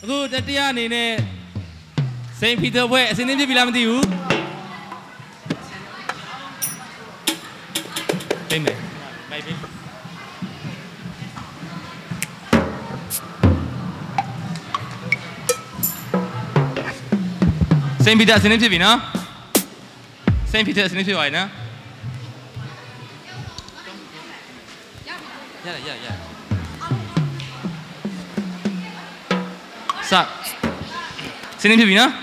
Aku tadi ni Saint Peter buat sini je bilang mesti Baik. Saint Peter sini je bina. Saint Peter sini je na. Ya. Sap. Sini je bina.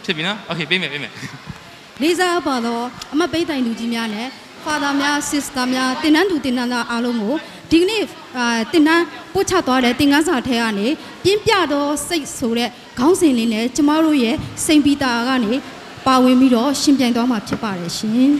Je bina. Okay, baik. လေးစားပါတော့အမပိတ်တိုင်လူကြီးများနဲ့ father များ sister များတင်နန်းသူတင်နန်းသားအားလုံးကိုဒီကနေ့တင်နန်းပို့ချသွားတဲ့တင်ကန်းစာထဲကနေပြင်းပြတော့စိတ်ဆိုတဲ့ခေါင်းစဉ်လေးနဲ့ကျမတို့ရဲ့စိန်ပီတာကနေပါဝင်ပြီးတော့ရှင်ပြိုင်သွားမှာဖြစ်ပါတယ်ရှင်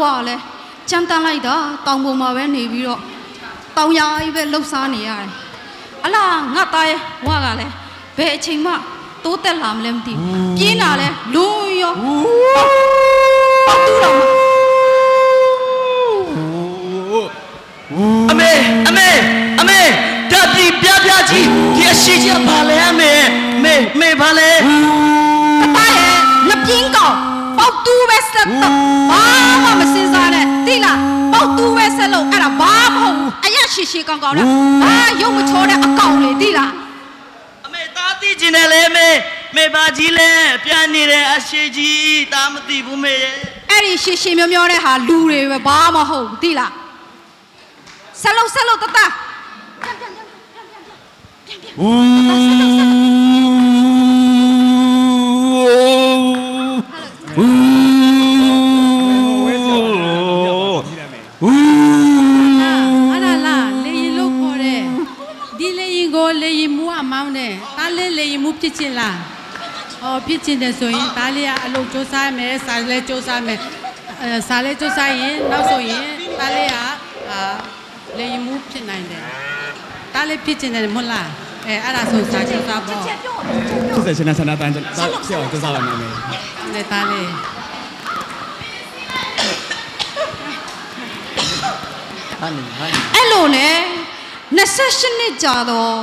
ဘွားလဲကြမ်းတမ်းလိုက်တာတောင်ပေါ်မှာပဲနေပြီးတော့တောင်ရကြီးပဲလှုပ်ရှားနေရတယ်အလားငါသားရဲ့ဘွားကလည်းဘယ်အချိန်မှတိုးတက်လာမလဲမသိဘူးပြင်းလာလဲလုံးရောပေါက်တူတော့အမေဓာတ်ပြီးပြပြကြီးဒီအရှိကြီးဘာလဲအမေဘာလဲအသားရဲ့ငပြင်းကောင်ပေါက်တူပဲစက်တော့ဘာမှမစင်စားနဲ့သိလားပေါက်တူပဲဆက်လို့အဲ့ဒါဘာမဟုတ်ဘူးအရက်ရှိကောင်းနဲ့ဘာရုပ်မချောတဲ့အကောင်လေသိလားအမေသားသိကျင်တယ်လေမေဘာကြီးလဲပြန်နေတယ်အရှိကြီးသားမသိဘူးမေအဲ့ဒီရှိမျောတဲ့ဟာလူတွေပဲဘာမဟုတ်ဘူးသိလားဆက်လို့တတဖြစ်ချင်လားဖြစ်ချင်တယ်ဆိုရင်ဒါလေးကအလုပ်စူးစမ်းမယ်စာလည်းစူးစမ်းမယ်စာလည်းစူးစမ်းရင်နောက်ဆိုရင်ဒါလေးကလေရင်မှုဖြစ်နိုင်တယ်ဒါလေးဖြစ်ချင်တယ်မဟုတ်လားအဲ့ဒါဆိုစာစူးစမ်းပေါ့ဖြစ်စေချင်တဲ့ဆန္ဒတန်းဖြစ်အောင်စူးစမ်းပါမယ်နဲ့ဒါလေးအဲ့လိုနဲ့28နှစ်ကြာတော့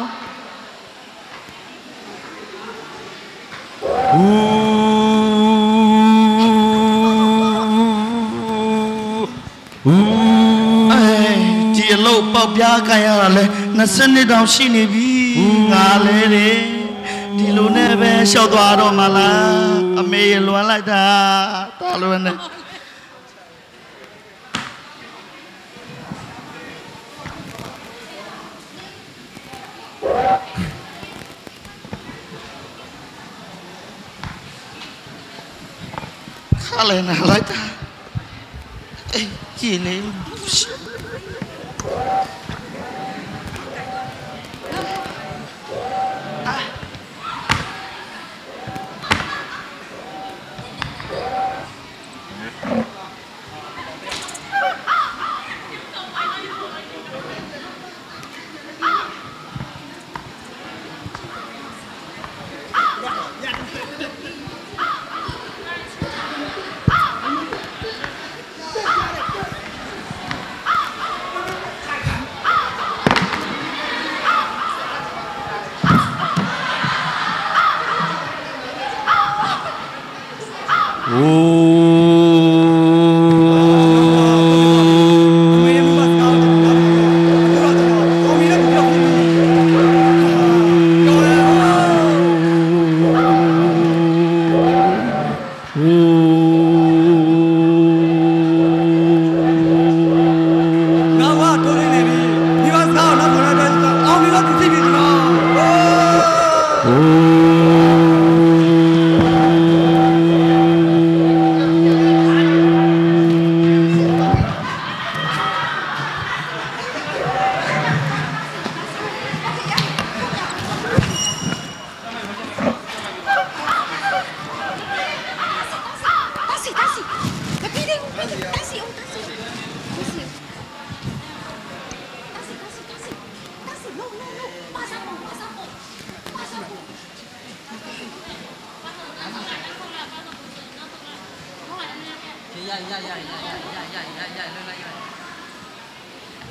ဒီအလုပ်ပေါက်ပြားခံရတာလဲ20နှစ်တောင်ရှိနေပြီငါလဲတယ်ဒီလိုနဲ့ပဲလျှောက်သွားတော့မလားအမေရလွမ်းလိုက်တာတော်လွမ်းနေAlena laita. Gini.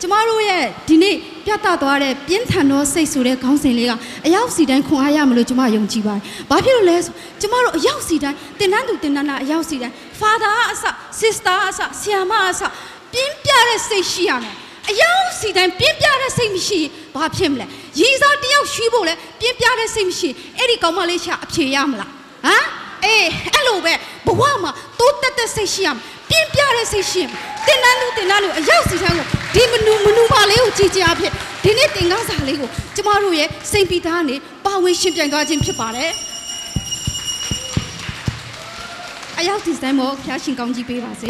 ကျမတို့ရဲ့ဒီနေ့ပြသသွားတဲ့ပြင်းထန်သောစိတ်ဆိုတဲ့ခေါင်းစဉ်လေးကအရောက်စီတိုင်းခွန်အားရမလို့ကျမယုံကြည်ပါတယ်။ဘာဖြစ်လို့လဲဆိုကျမတို့အရောက်စီတိုင်းတင်နန်းသူတင်နန်းနာအရောက်စီတိုင်း father အစ sister အစဆရာမအစပြင်းပြတဲ့စိတ်ရှိရမယ်။အရောက်စီတိုင်းပြင်းပြတဲ့စိတ်မရှိဘာဖြစ်မလဲ။ရည်စားတယောက်ရှိဖို့လဲပြင်းပြတဲ့စိတ်မရှိအဲ့ဒီကောင်မလေးရှာအဖြေရမလား။ဟမ်အေးအဲ့လိုပဲဘဝမှာတိုးတက်တဲ့စိတ်ရှိရမယ်။ပြင်းပြတဲ့စိတ်ရှိရမယ်။တင်နန်းသူအရောက်စီတိုင်းကိုဒီမနူပါလေးကိုကြည်ကြဖြစ်ဒီနေ့တင်ကားစာလေးကိုကျမတို့ရဲ့စိန်ပီတာကနေပါဝင်ရှင်ပြိုင်သွားခြင်းဖြစ်ပါတယ်အရောက်ဒီဇိုင်းမောဖျားရှင်ကောင်းကြီးပေးပါစေ